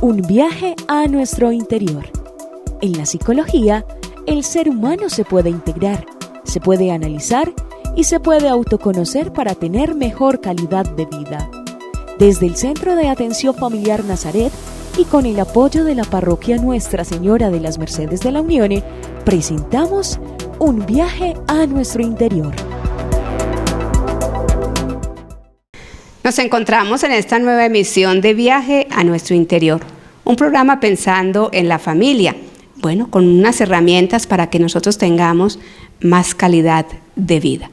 Un viaje a nuestro interior. En la psicología, el ser humano se puede integrar, se puede analizar y se puede autoconocer para tener mejor calidad de vida. Desde el Centro de Atención Familiar Nazaret y con el apoyo de la Parroquia Nuestra Señora de las Mercedes de la Unión, presentamos Un viaje a nuestro interior. Nos encontramos en esta nueva emisión de Viaje a nuestro interior, un programa pensando en la familia, con unas herramientas para que nosotros tengamos más calidad de vida.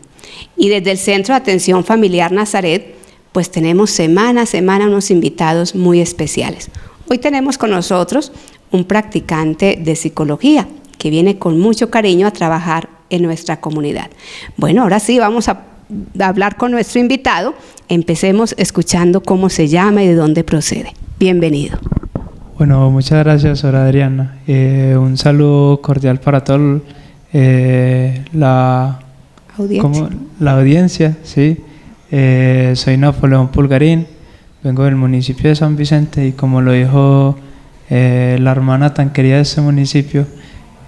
Y desde el Centro de Atención Familiar Nazaret, pues tenemos semana a semana unos invitados muy especiales. Hoy tenemos con nosotros un practicante de psicología que viene con mucho cariño a trabajar en nuestra comunidad. Ahora sí vamos a hablar con nuestro invitado. Empecemos escuchando cómo se llama y de dónde procede. Bienvenido. Bueno, muchas gracias, Sora Adriana. Un saludo cordial para toda la audiencia. Sí. Soy Napoleón Pulgarín, vengo del municipio de San Vicente y como lo dijo la hermana tan querida de este municipio,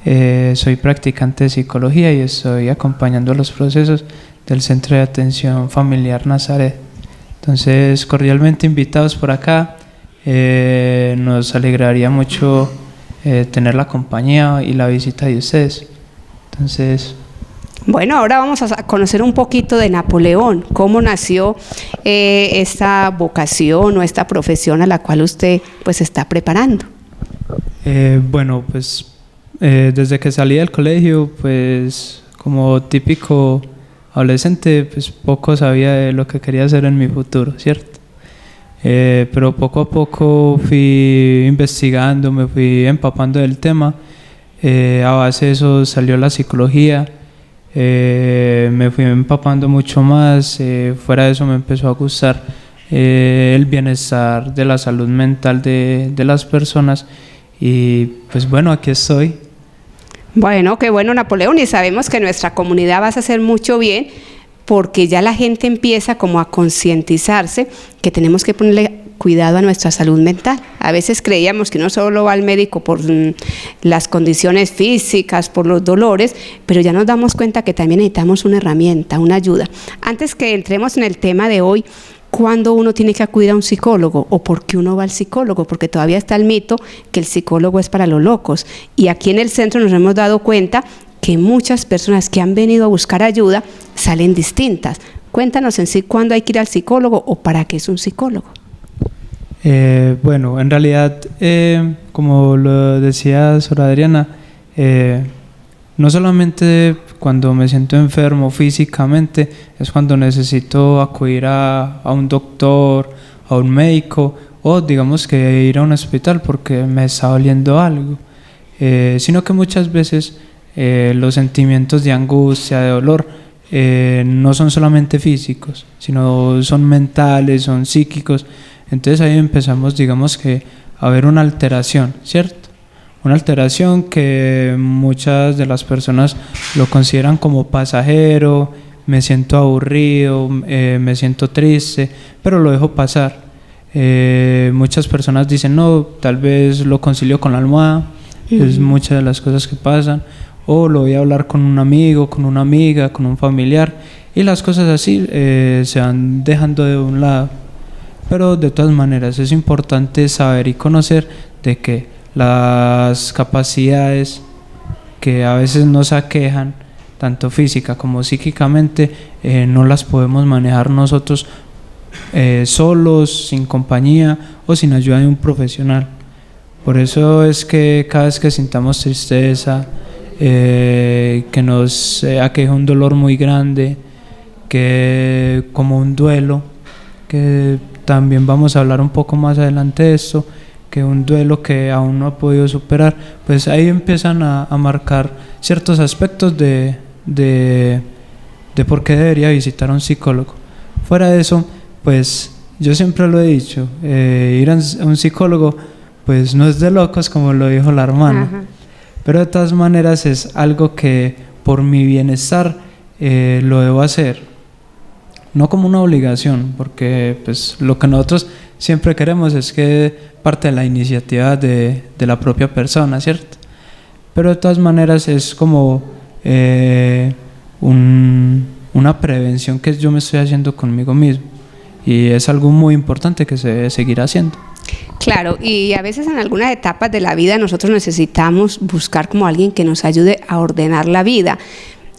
soy practicante de psicología y estoy acompañando los procesos del Centro de Atención Familiar Nazaret. Entonces, cordialmente invitados por acá. Nos alegraría mucho tener la compañía y la visita de ustedes. Entonces, ahora vamos a conocer un poquito de Napoleón, cómo nació esta vocación o esta profesión a la cual usted pues está preparando. Desde que salí del colegio, pues como típico adolescente, pues poco sabía de lo que quería hacer en mi futuro, ¿cierto? Pero poco a poco fui investigando, me fui empapando del tema. A base de eso salió la psicología. Me fui empapando mucho más. Fuera de eso me empezó a gustar el bienestar de la salud mental de las personas. Y pues aquí estoy. Qué bueno, Napoleón, y sabemos que nuestra comunidad vas a hacer mucho bien porque ya la gente empieza como a concientizarse que tenemos que ponerle cuidado a nuestra salud mental. A veces creíamos que uno solo va al médico por las condiciones físicas, por los dolores, pero ya nos damos cuenta que también necesitamos una herramienta, una ayuda. Antes que entremos en el tema de hoy, ¿cuándo uno tiene que acudir a un psicólogo o por qué uno va al psicólogo? Porque todavía está el mito que el psicólogo es para los locos. Y aquí en el centro nos hemos dado cuenta que muchas personas que han venido a buscar ayuda salen distintas. Cuéntanos en sí cuándo hay que ir al psicólogo o para qué es un psicólogo. En realidad, como lo decía Sora Adriana, no solamente cuando me siento enfermo físicamente es cuando necesito acudir a un doctor, a un médico o digamos que ir a un hospital porque me está doliendo algo, sino que muchas veces los sentimientos de angustia, de dolor no son solamente físicos, sino son mentales, son psíquicos. Entonces ahí empezamos, digamos que a ver una alteración, ¿cierto? Una alteración que muchas de las personas lo consideran como pasajero, me siento aburrido, me siento triste, pero lo dejo pasar. Muchas personas dicen, no, tal vez lo concilio con la almohada, es muchas de las cosas que pasan, o lo voy a hablar con un amigo, con una amiga, con un familiar, y las cosas así se van dejando de un lado. Pero de todas maneras es importante saber y conocer de que las capacidades que a veces nos aquejan, tanto física como psíquicamente, no las podemos manejar nosotros solos, sin compañía o sin ayuda de un profesional. Por eso es que cada vez que sintamos tristeza, que nos aqueja un dolor muy grande, que como un duelo, que también vamos a hablar un poco más adelante de esto, que un duelo que aún no ha podido superar, pues ahí empiezan a marcar ciertos aspectos de por qué debería visitar a un psicólogo. Fuera de eso, pues yo siempre lo he dicho, ir a un psicólogo pues no es de locos como lo dijo la hermana. Ajá. Pero de todas maneras es algo que por mi bienestar lo debo hacer, no como una obligación, porque pues lo que nosotros siempre queremos es que parte de la iniciativa de la propia persona, ¿cierto? Pero de todas maneras es como una prevención que yo me estoy haciendo conmigo mismo, y es algo muy importante que se debe seguir haciendo. Claro, y a veces en algunas etapas de la vida nosotros necesitamos buscar como alguien que nos ayude a ordenar la vida.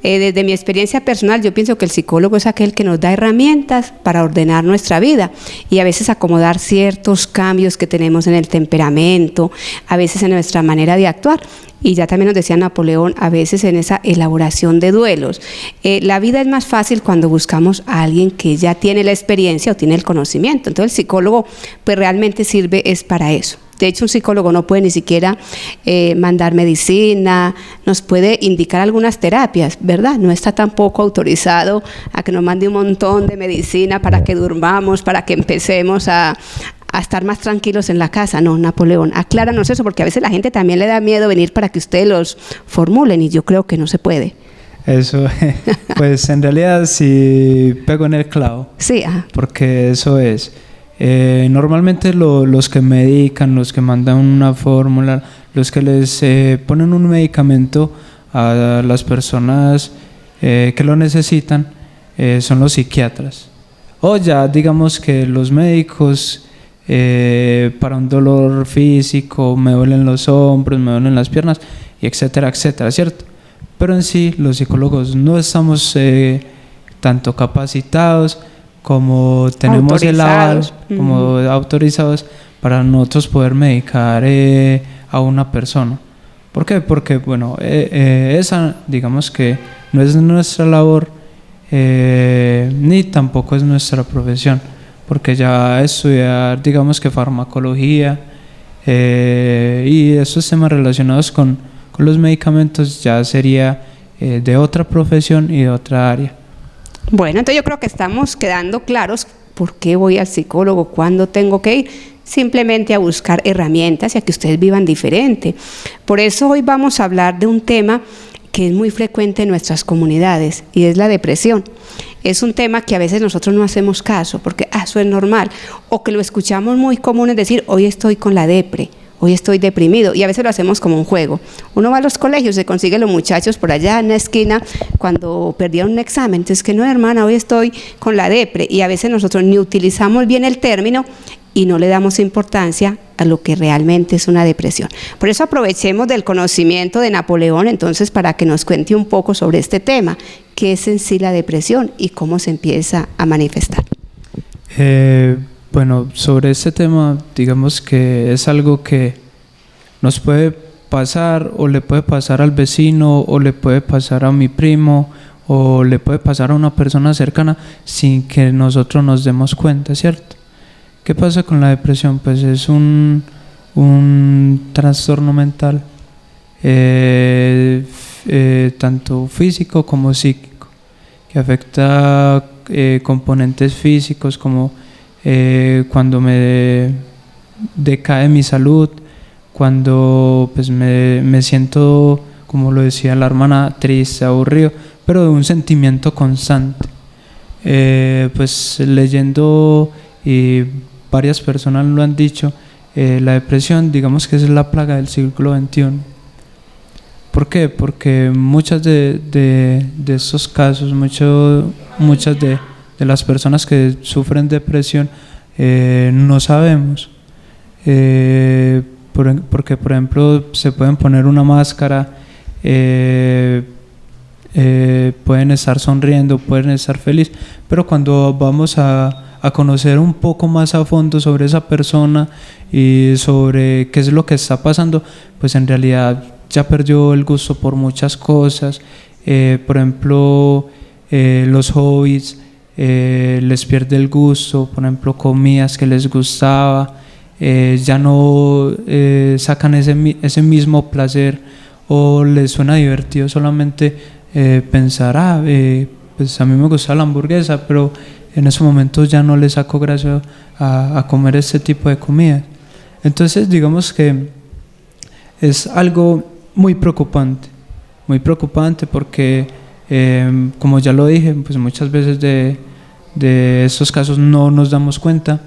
Desde mi experiencia personal, yo pienso que el psicólogo es aquel que nos da herramientas para ordenar nuestra vida y a veces acomodar ciertos cambios que tenemos en el temperamento, a veces en nuestra manera de actuar. Y ya también nos decía Napoleón, a veces en esa elaboración de duelos. La vida es más fácil cuando buscamos a alguien que ya tiene la experiencia o tiene el conocimiento. Entonces el psicólogo pues realmente sirve es para eso. De hecho, un psicólogo no puede ni siquiera mandar medicina, nos puede indicar algunas terapias, ¿verdad? No está tampoco autorizado a que nos mande un montón de medicina para que durmamos, para que empecemos a estar más tranquilos en la casa. No, Napoleón, acláranos eso, porque a veces la gente también le da miedo venir para que ustedes los formulen y yo creo que no se puede. Eso, pues en realidad sí pego en el clavo. Sí, porque eso es. Normalmente los que medican, los que mandan una fórmula, los que les ponen un medicamento a las personas que lo necesitan, son los psiquiatras. O ya digamos que los médicos, para un dolor físico, me duelen los hombros, me duelen las piernas, y etcétera, etcétera, ¿cierto? Pero en sí los psicólogos no estamos tanto capacitados como tenemos el aval, como autorizados para nosotros poder medicar a una persona. ¿Por qué? Porque bueno, esa digamos que no es nuestra labor, ni tampoco es nuestra profesión, porque ya estudiar digamos que farmacología y esos temas relacionados con los medicamentos ya sería de otra profesión y de otra área. Bueno, entonces yo creo que estamos quedando claros por qué voy al psicólogo, cuándo tengo que ir, simplemente a buscar herramientas y a que ustedes vivan diferente. Por eso hoy vamos a hablar de un tema que es muy frecuente en nuestras comunidades y es la depresión. Es un tema que a veces nosotros no hacemos caso porque eso es normal, o que lo escuchamos muy común, es decir, hoy estoy con la depre, hoy estoy deprimido, y a veces lo hacemos como un juego. Uno va a los colegios, se consigue los muchachos por allá en la esquina cuando perdieron un examen, entonces que no, hermana, hoy estoy con la depre, y a veces nosotros ni utilizamos bien el término y no le damos importancia a lo que realmente es una depresión. Por eso aprovechemos del conocimiento de Napoleón entonces para que nos cuente un poco sobre este tema, qué es en sí la depresión y cómo se empieza a manifestar. Bueno, sobre este tema, digamos que es algo que nos puede pasar, o le puede pasar al vecino, o le puede pasar a mi primo, o le puede pasar a una persona cercana sin que nosotros nos demos cuenta, ¿cierto? ¿Qué pasa con la depresión? Pues es un trastorno mental, tanto físico como psíquico, que afecta componentes físicos como cuando me decae mi salud, cuando pues me siento, como lo decía la hermana, triste, aburrido, pero de un sentimiento constante. Pues leyendo, y varias personas lo han dicho, la depresión digamos que es la plaga del siglo XXI. ¿Por qué? Porque muchas de estos casos, muchas de las personas que sufren depresión no sabemos, porque por ejemplo se pueden poner una máscara, pueden estar sonriendo, pueden estar felices, pero cuando vamos a conocer un poco más a fondo sobre esa persona y sobre qué es lo que está pasando, pues en realidad ya perdió el gusto por muchas cosas. Por ejemplo, los hobbies, les pierde el gusto, por ejemplo, comidas que les gustaba, ya no sacan ese mismo placer, o les suena divertido solamente pensar, pues a mí me gusta la hamburguesa, pero en ese momento ya no le saco gracia a comer este tipo de comida. Entonces digamos que es algo muy preocupante porque como ya lo dije, pues muchas veces de estos casos no nos damos cuenta,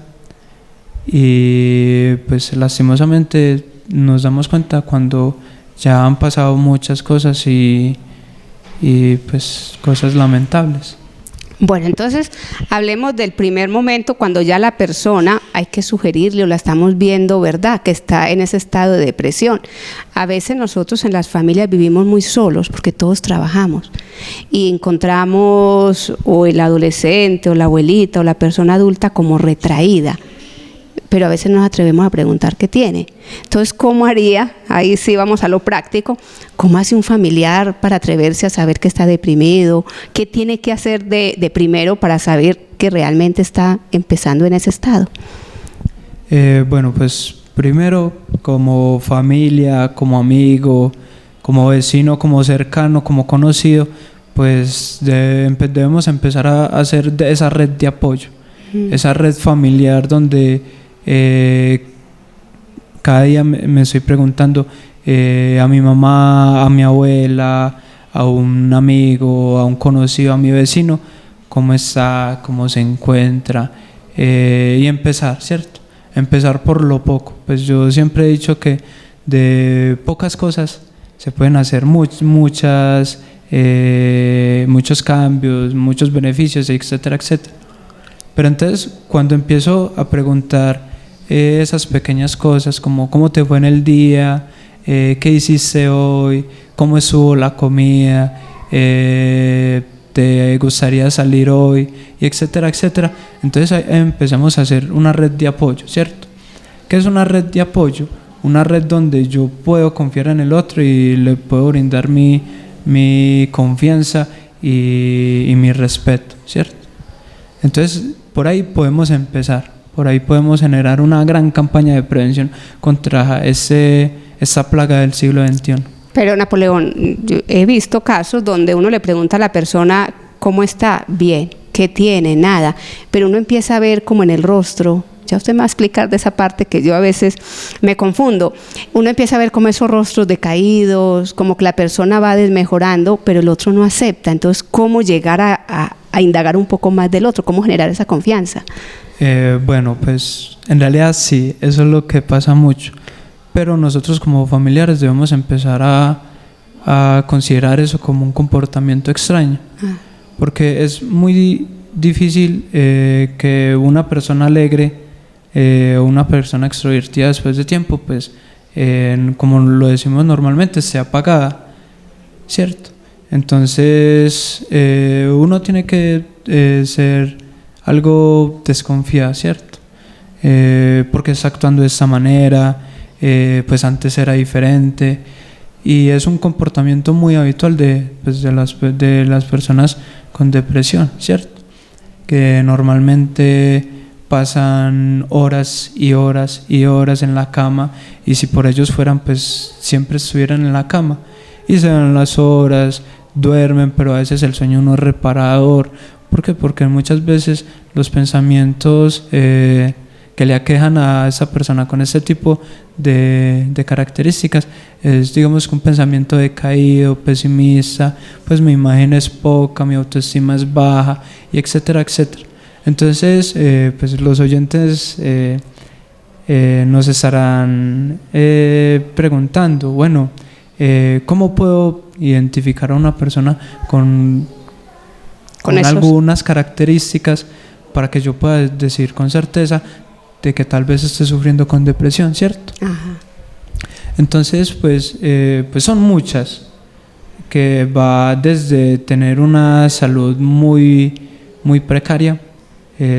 y pues lastimosamente nos damos cuenta cuando ya han pasado muchas cosas y pues cosas lamentables. Bueno, entonces hablemos del primer momento cuando ya la persona hay que sugerirle o la estamos viendo, ¿verdad?, que está en ese estado de depresión. A veces nosotros en las familias vivimos muy solos porque todos trabajamos y encontramos o el adolescente o la abuelita o la persona adulta como retraída, pero a veces nos atrevemos a preguntar qué tiene. Entonces, ¿cómo haría? Ahí sí vamos a lo práctico. ¿Cómo hace un familiar para atreverse a saber que está deprimido? ¿Qué tiene que hacer de primero para saber que realmente está empezando en ese estado? Bueno, pues primero, como familia, como amigo, como vecino, como cercano, como conocido, pues debemos empezar a hacer de esa red de apoyo, esa red familiar donde cada día me estoy preguntando a mi mamá, a mi abuela, a un amigo, a un conocido, a mi vecino, cómo está, cómo se encuentra, y empezar, ¿cierto? Empezar por lo poco. Pues yo siempre he dicho que de pocas cosas se pueden hacer muchos cambios, muchos beneficios, etcétera, etcétera. Pero entonces, cuando empiezo a preguntar esas pequeñas cosas, como cómo te fue en el día, qué hiciste hoy, cómo estuvo la comida, te gustaría salir hoy, y etcétera, etcétera. Entonces ahí empezamos a hacer una red de apoyo, ¿cierto? ¿Qué es una red de apoyo? Una red donde yo puedo confiar en el otro y le puedo brindar mi confianza y mi respeto, ¿cierto? Entonces, por ahí podemos empezar. Por ahí podemos generar una gran campaña de prevención contra esa plaga del siglo XXI. Pero Napoleón, yo he visto casos donde uno le pregunta a la persona cómo está, bien, qué tiene, nada, pero uno empieza a ver como en el rostro, ya usted me va a explicar de esa parte que yo a veces me confundo, uno empieza a ver como esos rostros decaídos, como que la persona va desmejorando, pero el otro no acepta. Entonces, ¿cómo llegar a indagar un poco más del otro? ¿Cómo generar esa confianza? Bueno, pues en realidad sí, eso es lo que pasa mucho, pero nosotros como familiares debemos empezar a considerar eso como un comportamiento extraño, porque es muy difícil que una persona alegre o una persona extrovertida después de tiempo, pues como lo decimos normalmente, esté apagada, ¿cierto? Entonces uno tiene que ser algo desconfiado, ¿cierto? Porque está actuando de esta manera, pues antes era diferente, y es un comportamiento muy habitual de las personas con depresión, ¿cierto? Que normalmente pasan horas y horas y horas en la cama, y si por ellos fueran, pues siempre estuvieran en la cama, y se dan las horas, duermen, pero a veces el sueño no es reparador. ¿Por qué? Porque muchas veces los pensamientos que le aquejan a esa persona con este tipo de características es, digamos, que un pensamiento decaído, pesimista, pues mi imagen es poca, mi autoestima es baja, y etcétera, etcétera. Entonces, pues los oyentes nos estarán preguntando, bueno, ¿cómo puedo identificar a una persona con algunas características para que yo pueda decir con certeza de que tal vez esté sufriendo con depresión, ¿cierto? Ajá. Entonces, pues son muchas, que va desde tener una salud muy, muy precaria,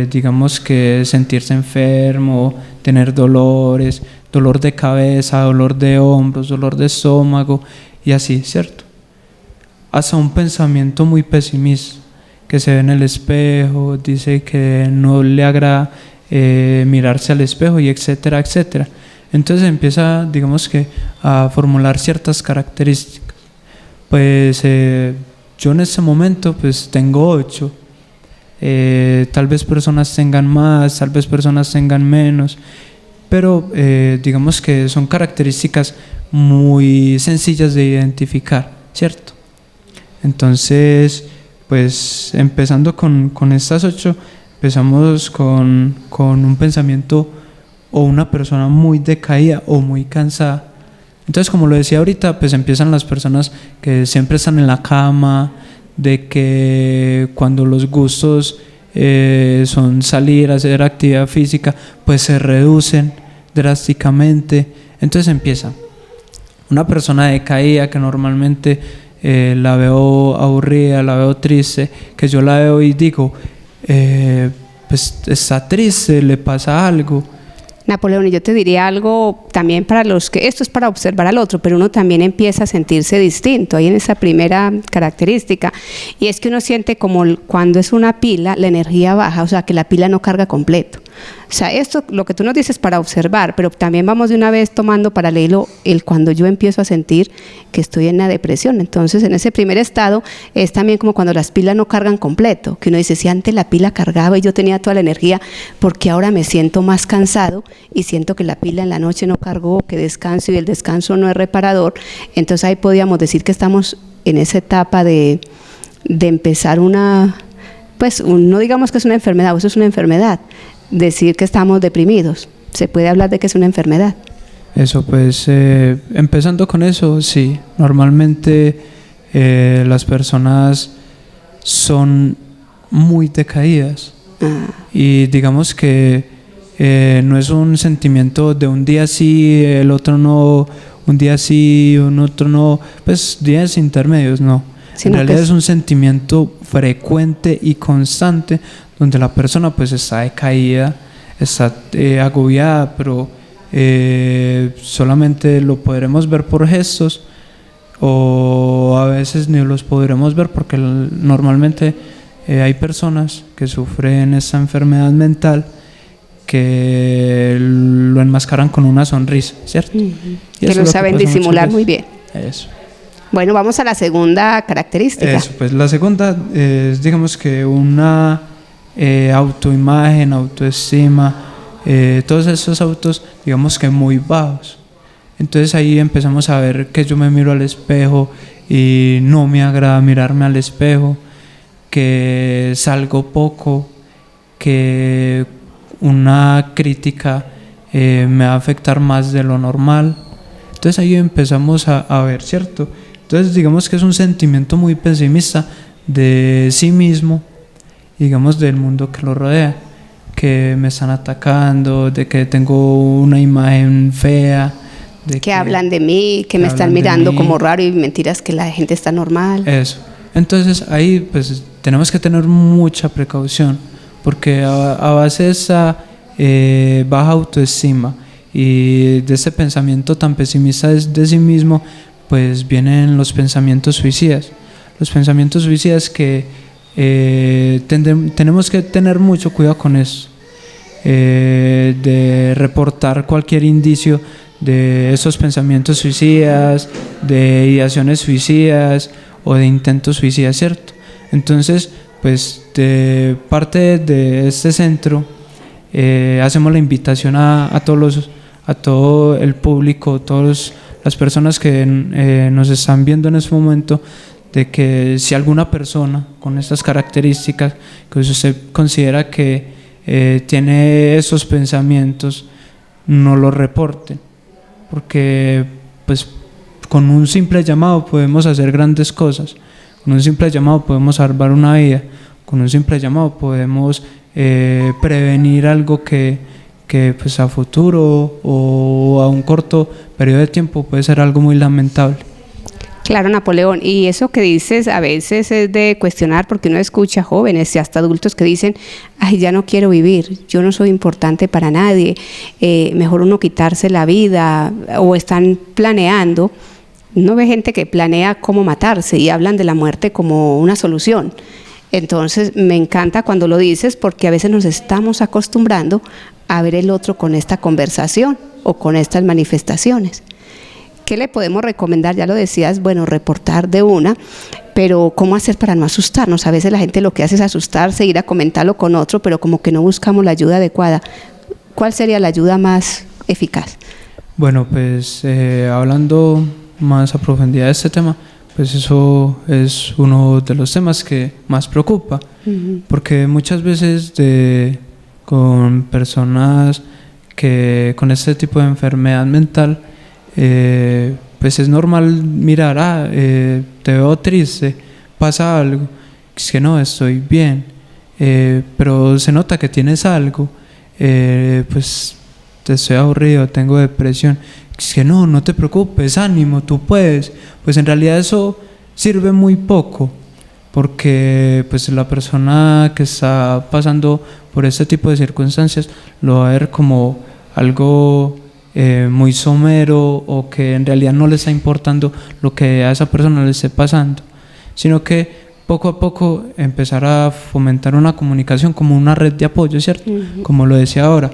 digamos que sentirse enfermo, tener dolores, dolor de cabeza, dolor de hombros, dolor de estómago y así, ¿cierto? Hasta un pensamiento muy pesimista, que se ve en el espejo, dice que no le agrada mirarse al espejo, y etcétera, etcétera. Entonces empieza, digamos que, a formular ciertas características. Pues yo en este momento pues tengo 8. Tal vez personas tengan más, tal vez personas tengan menos, pero digamos que son características muy sencillas de identificar, ¿cierto? Entonces, pues empezando con estas 8, empezamos con un pensamiento o una persona muy decaída o muy cansada. Entonces, como lo decía ahorita, pues empiezan las personas que siempre están en la cama, de que cuando los gustos son salir a hacer actividad física, pues se reducen drásticamente. Entonces empieza una persona decaída que normalmente la veo aburrida, la veo triste, que yo la veo y digo, pues está triste, le pasa algo. Napoleón, y yo te diría algo también para los que, esto es para observar al otro, pero uno también empieza a sentirse distinto, ahí en esa primera característica, y es que uno siente como cuando es una pila, la energía baja, o sea, que la pila no carga completo. O sea, esto, lo que tú nos dices para observar, pero también vamos de una vez tomando paralelo el cuando yo empiezo a sentir que estoy en la depresión. Entonces, en ese primer estado es también como cuando las pilas no cargan completo, que uno dice, si antes la pila cargaba y yo tenía toda la energía, porque ahora me siento más cansado y siento que la pila en la noche no cargó, que descanso y el descanso no es reparador. Entonces ahí podríamos decir que estamos en esa etapa de empezar una, pues no digamos que es una enfermedad, eso es una enfermedad, decir que estamos deprimidos, se puede hablar de que es una enfermedad. Eso, pues empezando con eso, sí, normalmente las personas son muy decaídas y digamos que no es un sentimiento de un día sí, el otro no, un día sí, un otro no, pues días intermedios, no. En realidad es un sentimiento frecuente y constante donde la persona pues está decaída, está agobiada, pero solamente lo podremos ver por gestos o a veces ni los podremos ver porque normalmente hay personas que sufren esta enfermedad mental que lo enmascaran con una sonrisa, ¿cierto? Que lo saben disimular muy bien. Eso. Bueno, vamos a la segunda característica. Eso, pues la segunda es, digamos que una autoimagen, autoestima, todos esos autos, digamos que muy bajos. Entonces ahí empezamos a ver que yo me miro al espejo y no me agrada mirarme al espejo, que salgo poco, que una crítica me va a afectar más de lo normal. Entonces ahí empezamos a ver, ¿cierto? Entonces digamos que es un sentimiento muy pesimista de sí mismo, digamos del mundo que lo rodea, que me están atacando, de que tengo una imagen fea, de que hablan de mí, que me están mirando como raro y mentiras que la gente está normal. Eso. Entonces ahí pues tenemos que tener mucha precaución, porque a base de esa baja autoestima y de ese pensamiento tan pesimista de sí mismo, pues vienen los pensamientos suicidas. Los pensamientos suicidas que tenemos que tener mucho cuidado con eso, de reportar cualquier indicio de esos pensamientos suicidas, de ideaciones suicidas o de intentos suicidas, ¿cierto? Entonces, pues de parte de este centro hacemos la invitación a todo el público, todas las personas que nos están viendo en este momento, de que si alguna persona con estas características que usted considera que tiene esos pensamientos, no los reporte, porque pues con un simple llamado podemos hacer grandes cosas, con un simple llamado podemos salvar una vida, con un simple llamado podemos prevenir algo que pues a futuro o a un corto periodo de tiempo puede ser algo muy lamentable. Claro, Napoleón, y eso que dices a veces es de cuestionar, porque uno escucha jóvenes y hasta adultos que dicen, ay, ya no quiero vivir, yo no soy importante para nadie, mejor uno quitarse la vida, o están planeando. Uno ve gente que planea cómo matarse y hablan de la muerte como una solución. Entonces me encanta cuando lo dices, porque a veces nos estamos acostumbrando a ver el otro con esta conversación o con estas manifestaciones. ¿Qué le podemos recomendar? Ya lo decías, bueno, reportar de una, pero ¿cómo hacer para no asustarnos? A veces la gente lo que hace es asustarse, ir a comentarlo con otro, pero como que no buscamos la ayuda adecuada. ¿Cuál sería la ayuda más eficaz? Bueno, pues hablando más a profundidad de este tema, pues eso es uno de los temas que más preocupa, porque muchas veces con personas que con este tipo de enfermedad mental, pues es normal mirar, te veo triste, pasa algo, es que no, estoy bien, pero se nota que tienes algo, pues te estoy aburrido, tengo depresión, es que no te preocupes, ánimo, tú puedes. Pues en realidad eso sirve muy poco, porque pues la persona que está pasando por este tipo de circunstancias lo va a ver como algo muy somero, o que en realidad no le está importando lo que a esa persona le esté pasando, sino que poco a poco empezar a fomentar una comunicación como una red de apoyo, ¿cierto? Como lo decía ahora,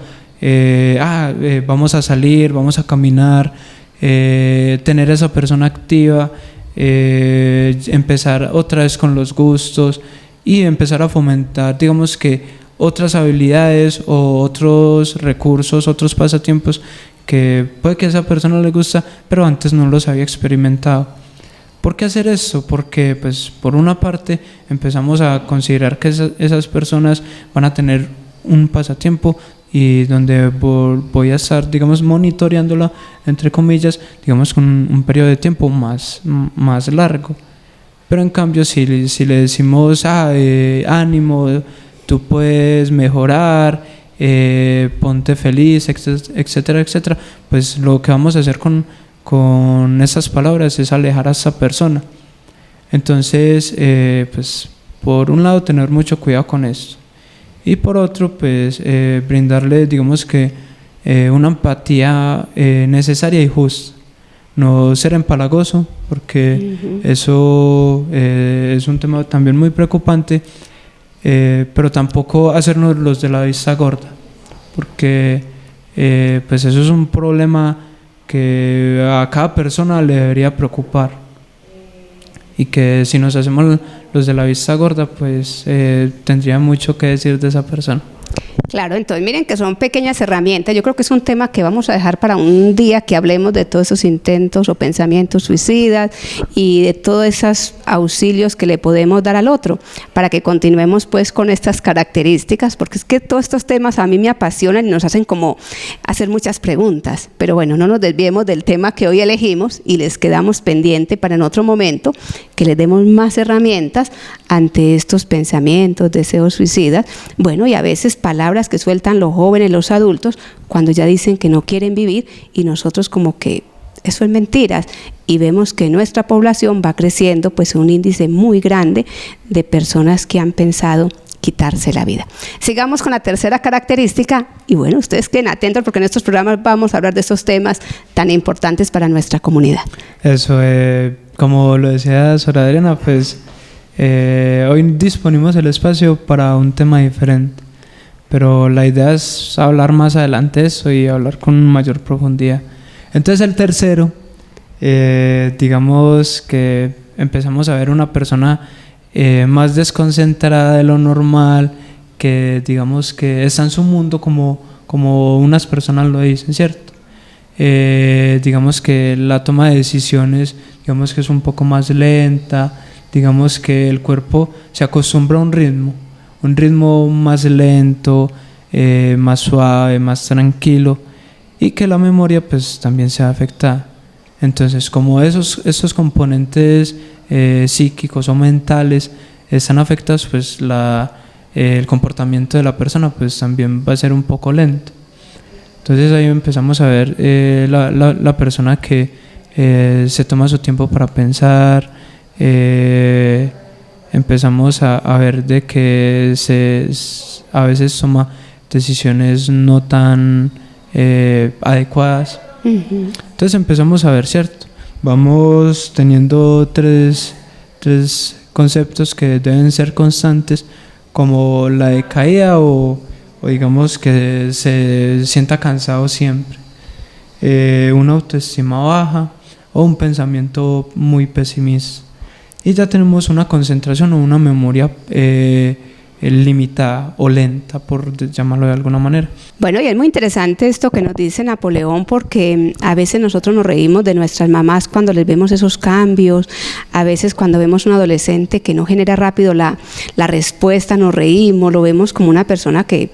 vamos a salir, vamos a caminar, tener a esa persona activa, empezar otra vez con los gustos y empezar a fomentar, digamos que otras habilidades o otros recursos, otros pasatiempos que puede que a esa persona le gusta, pero antes no los había experimentado. ¿Por qué hacer esto? Porque pues por una parte empezamos a considerar que esas personas van a tener un pasatiempo y donde voy a estar, digamos, monitoreándola, entre comillas, digamos, con un periodo de tiempo más largo. Pero en cambio, si le decimos, ánimo, tú puedes mejorar, ponte feliz, etcétera, etcétera, pues lo que vamos a hacer con esas palabras es alejar a esa persona. Entonces, pues, por un lado, tener mucho cuidado con esto. Y por otro, pues brindarle, digamos que una empatía necesaria y justa. No ser empalagoso, porque eso es un tema también muy preocupante, pero tampoco hacernos los de la vista gorda, porque pues eso es un problema que a cada persona le debería preocupar. Y que si nos hacemos los de la vista gorda, pues tendría mucho que decir de esa persona. Claro, entonces miren que son pequeñas herramientas. Yo creo que es un tema que vamos a dejar para un día que hablemos de todos esos intentos o pensamientos suicidas y de todos esos auxilios que le podemos dar al otro, para que continuemos pues con estas características, porque es que todos estos temas a mí me apasionan y nos hacen como hacer muchas preguntas. Pero bueno, no nos desviemos del tema que hoy elegimos y les quedamos pendiente para en otro momento que les demos más herramientas ante estos pensamientos, deseos suicidas. Bueno, y a veces palabras que sueltan los jóvenes, los adultos, cuando ya dicen que no quieren vivir, y nosotros como que eso es mentiras, y vemos que nuestra población va creciendo pues un índice muy grande de personas que han pensado quitarse la vida. Sigamos con la tercera característica, y bueno, ustedes queden atentos porque en estos programas vamos a hablar de estos temas tan importantes para nuestra comunidad. Eso, como lo decía Sor Adriana, pues hoy disponimos el espacio para un tema diferente, pero la idea es hablar más adelante de eso y hablar con mayor profundidad. Entonces el tercero, digamos que empezamos a ver una persona más desconcentrada de lo normal, que digamos que está en su mundo como unas personas lo dicen, ¿cierto? Digamos que la toma de decisiones, digamos que es un poco más lenta, digamos que el cuerpo se acostumbra a un ritmo más lento, más suave, más tranquilo, y que la memoria pues también se afecta. Entonces, como esos componentes psíquicos o mentales están afectados, pues el comportamiento de la persona pues también va a ser un poco lento. Entonces ahí empezamos a ver la persona que se toma su tiempo para pensar, empezamos a ver de que a veces toma decisiones no tan adecuadas. Entonces empezamos a ver, ¿cierto? Vamos teniendo tres conceptos que deben ser constantes, como la decaída o digamos que se sienta cansado siempre, una autoestima baja o un pensamiento muy pesimista. Y ya tenemos una concentración o una memoria limitada o lenta, por llamarlo de alguna manera. Bueno, y es muy interesante esto que nos dice Napoleón, porque a veces nosotros nos reímos de nuestras mamás cuando les vemos esos cambios, a veces cuando vemos un adolescente que no genera rápido la respuesta, nos reímos, lo vemos como una persona que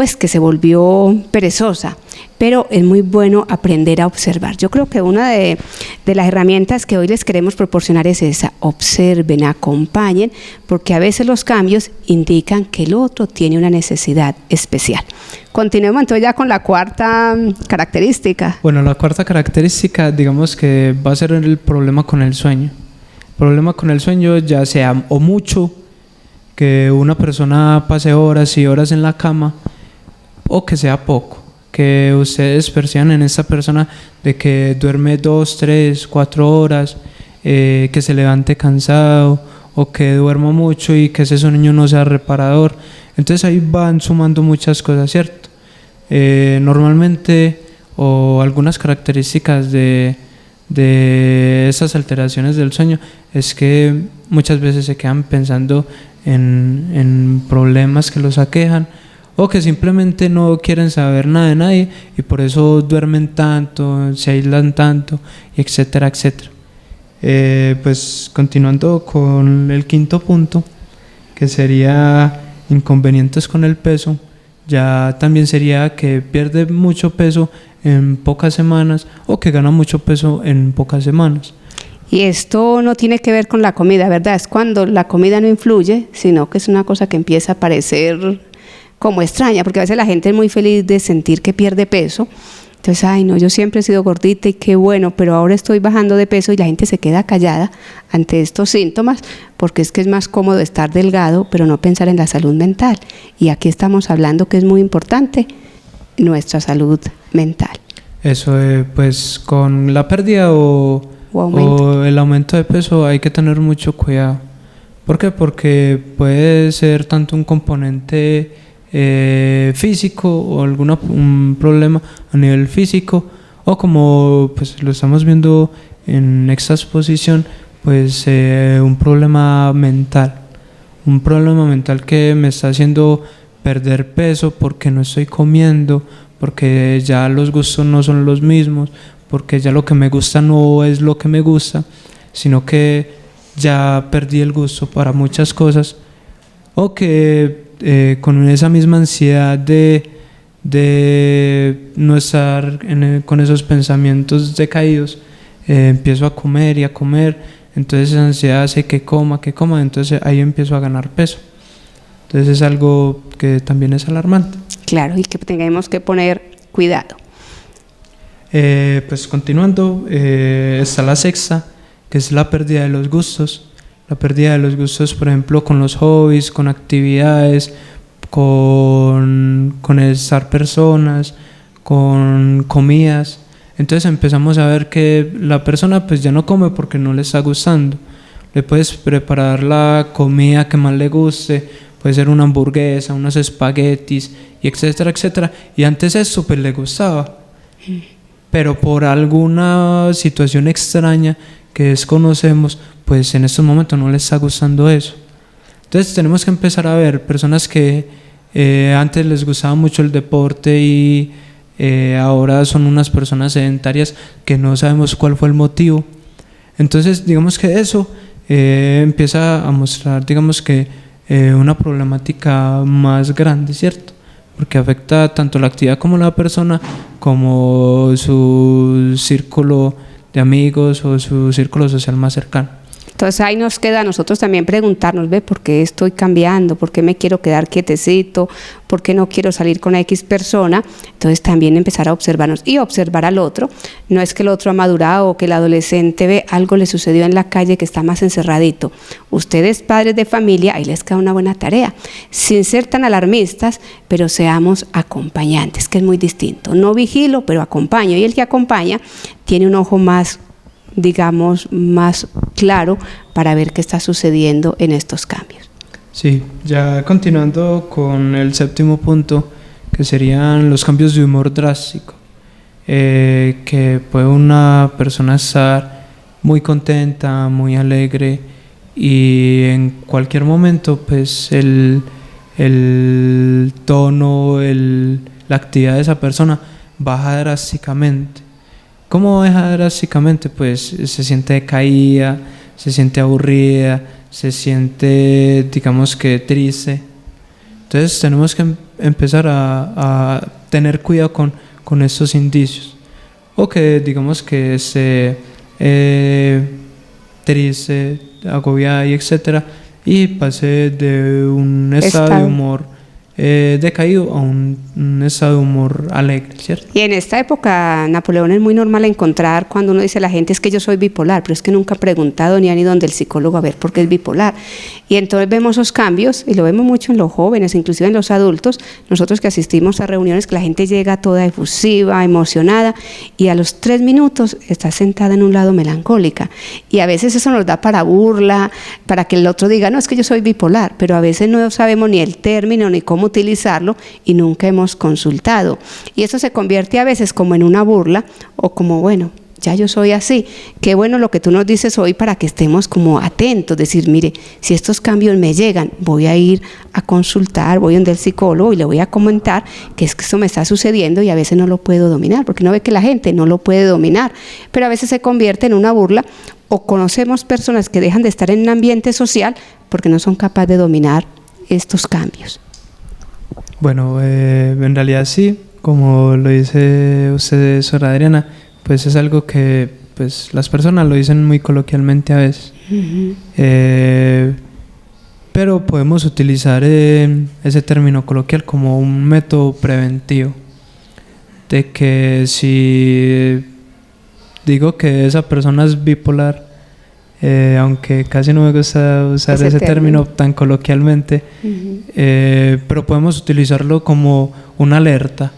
pues que se volvió perezosa, pero es muy bueno aprender a observar. Yo creo que una de las herramientas que hoy les queremos proporcionar es esa: observen, acompañen, porque a veces los cambios indican que el otro tiene una necesidad especial. Continuemos entonces ya con la cuarta característica. Bueno, la cuarta característica, digamos que va a ser el problema con el sueño. El problema con el sueño, ya sea o mucho, que una persona pase horas y horas en la cama, o que sea poco, que ustedes perciban en esta persona de que duerme 2, 3, 4 horas, que se levante cansado, o que duerma mucho y que ese sueño no sea reparador. Entonces ahí van sumando muchas cosas, ¿cierto? Normalmente, o algunas características de esas alteraciones del sueño es que muchas veces se quedan pensando en problemas que los aquejan, o que simplemente no quieren saber nada de nadie y por eso duermen tanto, se aíslan tanto, etcétera, etcétera. Pues continuando con el quinto punto, que sería inconvenientes con el peso, ya también sería que pierde mucho peso en pocas semanas o que gana mucho peso en pocas semanas. Y esto no tiene que ver con la comida, ¿verdad? Es cuando la comida no influye, sino que es una cosa que empieza a parecer como extraña, porque a veces la gente es muy feliz de sentir que pierde peso. Entonces, ay no, yo siempre he sido gordita y qué bueno, pero ahora estoy bajando de peso, y la gente se queda callada ante estos síntomas, porque es que es más cómodo estar delgado, pero no pensar en la salud mental. Y aquí estamos hablando que es muy importante nuestra salud mental. Eso, pues con la pérdida o el aumento de peso hay que tener mucho cuidado. ¿Por qué? Porque puede ser tanto un componente físico o un problema a nivel físico, o como pues lo estamos viendo en esta exposición, pues un problema mental que me está haciendo perder peso porque no estoy comiendo, porque ya los gustos no son los mismos, porque ya lo que me gusta no es lo que me gusta, sino que ya perdí el gusto para muchas cosas, o que con esa misma ansiedad de no estar con esos pensamientos decaídos, empiezo a comer y a comer, entonces esa ansiedad hace que coma, entonces ahí empiezo a ganar peso. Entonces es algo que también es alarmante. Claro, y que tengamos que poner cuidado. Pues continuando, está la sexta, que es la pérdida de los gustos. La pérdida de los gustos, por ejemplo, con los hobbies, con actividades, con estar personas, con comidas. Entonces empezamos a ver que la persona pues ya no come porque no le está gustando. Le puedes preparar la comida que más le guste, puede ser una hamburguesa, unos espaguetis, y etcétera, etcétera. Y antes eso pues le gustaba. Pero por alguna situación extraña que desconocemos, pues en estos momentos no les está gustando eso. Entonces tenemos que empezar a ver personas que antes les gustaba mucho el deporte y ahora son unas personas sedentarias que no sabemos cuál fue el motivo. Entonces digamos que eso empieza a mostrar, digamos que una problemática más grande, ¿cierto? Porque afecta tanto la actividad como la persona, como su círculo de amigos o su círculo social más cercano. Entonces ahí nos queda a nosotros también preguntarnos, ¿ve? ¿Por qué estoy cambiando? ¿Por qué me quiero quedar quietecito? ¿Por qué no quiero salir con X persona? Entonces también empezar a observarnos y observar al otro. No es que el otro ha madurado o que el adolescente ve algo le sucedió en la calle que está más encerradito. Ustedes, padres de familia, ahí les queda una buena tarea. Sin ser tan alarmistas, pero seamos acompañantes, que es muy distinto. No vigilo, pero acompaño. Y el que acompaña tiene un ojo más, digamos, más claro para ver qué está sucediendo en estos cambios. Sí, ya continuando con el séptimo punto, que serían los cambios de humor drástico, que puede una persona estar muy contenta, muy alegre, y en cualquier momento pues el tono, la actividad de esa persona baja drásticamente. ¿Cómo baja drásticamente? Pues se siente decaída, se siente aburrida, se siente, digamos que triste. Entonces tenemos que empezar a tener cuidado con estos indicios. O que digamos que esté triste, agobiada y etcétera, y pase de un estado de humor decaído a un estado de humor alegre, ¿cierto? Y en esta época, Napoleón, es muy normal encontrar cuando uno dice a la gente es que yo soy bipolar, pero es que nunca ha preguntado ni han ido donde el psicólogo a ver por qué es bipolar. Y entonces vemos esos cambios, y lo vemos mucho en los jóvenes, inclusive en los adultos, nosotros que asistimos a reuniones, que la gente llega toda efusiva, emocionada, y a los 3 minutos está sentada en un lado melancólica. Y a veces eso nos da para burla, para que el otro diga, no, es que yo soy bipolar, pero a veces no sabemos ni el término, ni cómo utilizarlo, y nunca hemos consultado. Y eso se convierte a veces como en una burla, o como, bueno, ya yo soy así. Qué bueno lo que tú nos dices hoy para que estemos como atentos, decir, mire, si estos cambios me llegan, voy a ir a consultar, voy donde el psicólogo y le voy a comentar que es que esto me está sucediendo y a veces no lo puedo dominar, porque no ve que la gente no lo puede dominar, pero a veces se convierte en una burla, o conocemos personas que dejan de estar en un ambiente social porque no son capaces de dominar estos cambios. Bueno, en realidad sí, como lo dice usted, Sora Adriana, pues es algo que pues las personas lo dicen muy coloquialmente a veces. Uh-huh. Pero podemos utilizar ese término coloquial como un método preventivo, de que si digo que esa persona es bipolar, aunque casi no me gusta usar ese término tan coloquialmente, uh-huh, pero podemos utilizarlo como una alerta.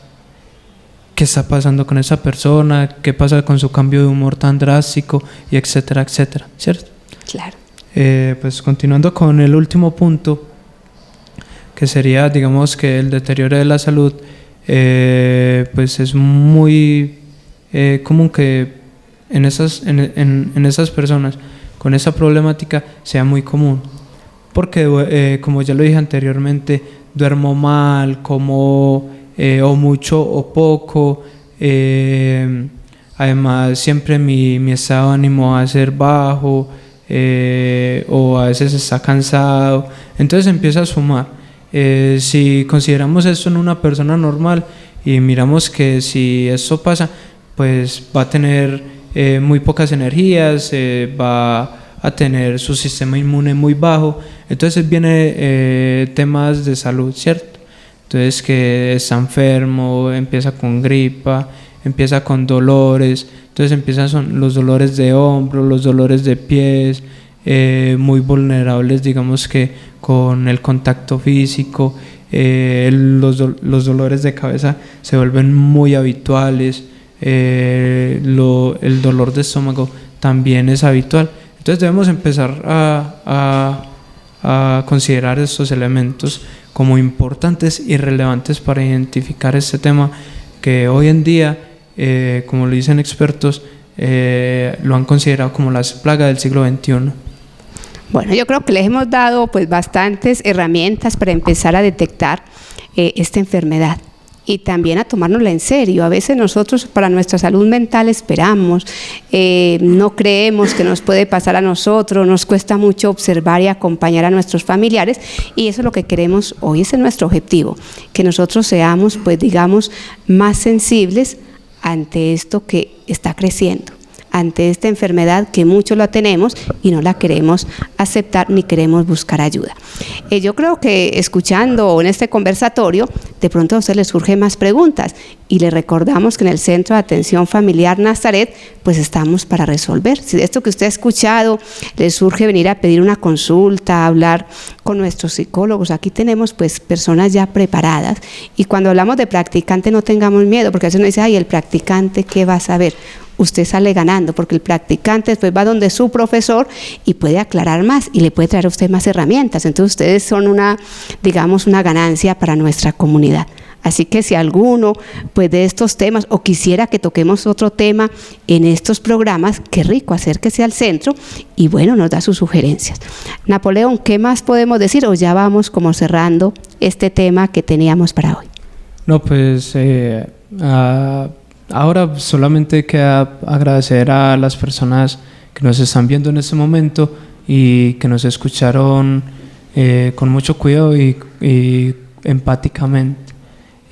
¿Qué está pasando con esa persona? ¿Qué pasa con su cambio de humor tan drástico? Y etcétera, etcétera, ¿cierto? Claro. Pues continuando con el último punto, que sería, digamos, que el deterioro de la salud, pues es muy común que en esas personas con esa problemática sea muy común, porque como ya lo dije anteriormente, duermo mal, como o mucho o poco, además siempre mi estado de ánimo va a ser bajo, o a veces está cansado, entonces empieza a sumar. Si consideramos esto en una persona normal y miramos que si esto pasa, pues va a tener muy pocas energías, va a tener su sistema inmune muy bajo, entonces viene temas de salud, ¿cierto? Entonces que está enfermo, empieza con gripa, empieza con dolores, entonces empiezan los dolores de hombro, los dolores de pies, muy vulnerables, digamos que con el contacto físico, los dolores de cabeza se vuelven muy habituales, el dolor de estómago también es habitual. Entonces debemos empezar a considerar estos elementos como importantes y relevantes para identificar este tema que hoy en día, como lo dicen expertos, lo han considerado como la plaga del siglo XXI. Bueno, yo creo que les hemos dado pues bastantes herramientas para empezar a detectar esta enfermedad y también a tomárnosla en serio. A veces nosotros para nuestra salud mental esperamos, no creemos que nos puede pasar a nosotros, nos cuesta mucho observar y acompañar a nuestros familiares, y eso es lo que queremos hoy, ese es nuestro objetivo, que nosotros seamos pues digamos más sensibles ante esto que está creciendo, ante esta enfermedad que muchos la tenemos y no la queremos aceptar ni queremos buscar ayuda. Yo creo que escuchando en este conversatorio, de pronto a usted le surgen más preguntas y le recordamos que en el Centro de Atención Familiar Nazaret, pues estamos para resolver. Si de esto que usted ha escuchado le surge venir a pedir una consulta, hablar con nuestros psicólogos, aquí tenemos pues personas ya preparadas, y cuando hablamos de practicante no tengamos miedo, porque a veces uno dice, ay, el practicante, ¿qué va a saber? Usted sale ganando, porque el practicante después va donde su profesor y puede aclarar más y le puede traer a usted más herramientas. Entonces ustedes son una ganancia para nuestra comunidad. Así que si alguno pues de estos temas o quisiera que toquemos otro tema en estos programas, qué rico, acérquese al centro y bueno, nos da sus sugerencias. Napoleón, ¿qué más podemos decir? O ya vamos como cerrando este tema que teníamos para hoy. No, pues ahora solamente queda agradecer a las personas que nos están viendo en este momento y que nos escucharon con mucho cuidado y empáticamente.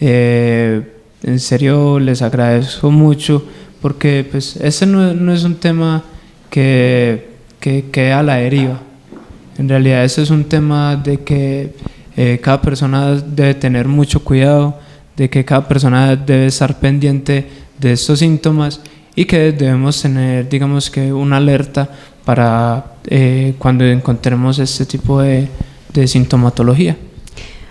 En serio les agradezco mucho porque pues ese no es un tema que quede a la deriva. En realidad ese es un tema de que cada persona debe tener mucho cuidado, de que cada persona debe estar pendiente de estos síntomas y que debemos tener, digamos que, una alerta para cuando encontremos este tipo de sintomatología.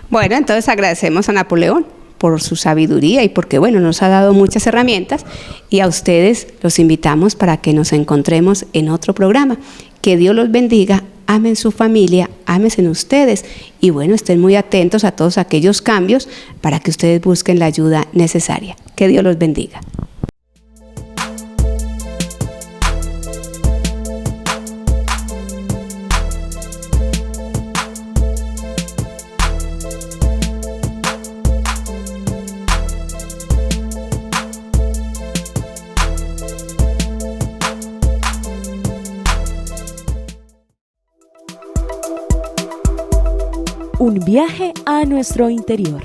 Bueno, entonces agradecemos a Napoleón por su sabiduría y porque, bueno, nos ha dado muchas herramientas, y a ustedes los invitamos para que nos encontremos en otro programa. Que Dios los bendiga, amen su familia, ámense en ustedes y, bueno, estén muy atentos a todos aquellos cambios para que ustedes busquen la ayuda necesaria. Que Dios los bendiga. Un viaje a nuestro interior.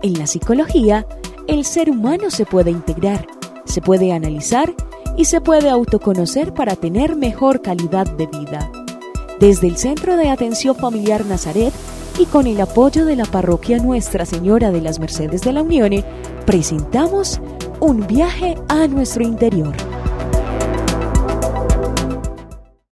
En la psicología, el ser humano se puede integrar, se puede analizar y se puede autoconocer para tener mejor calidad de vida. Desde el Centro de Atención Familiar Nazaret y con el apoyo de la Parroquia Nuestra Señora de las Mercedes de la Unión, presentamos Un viaje a nuestro interior.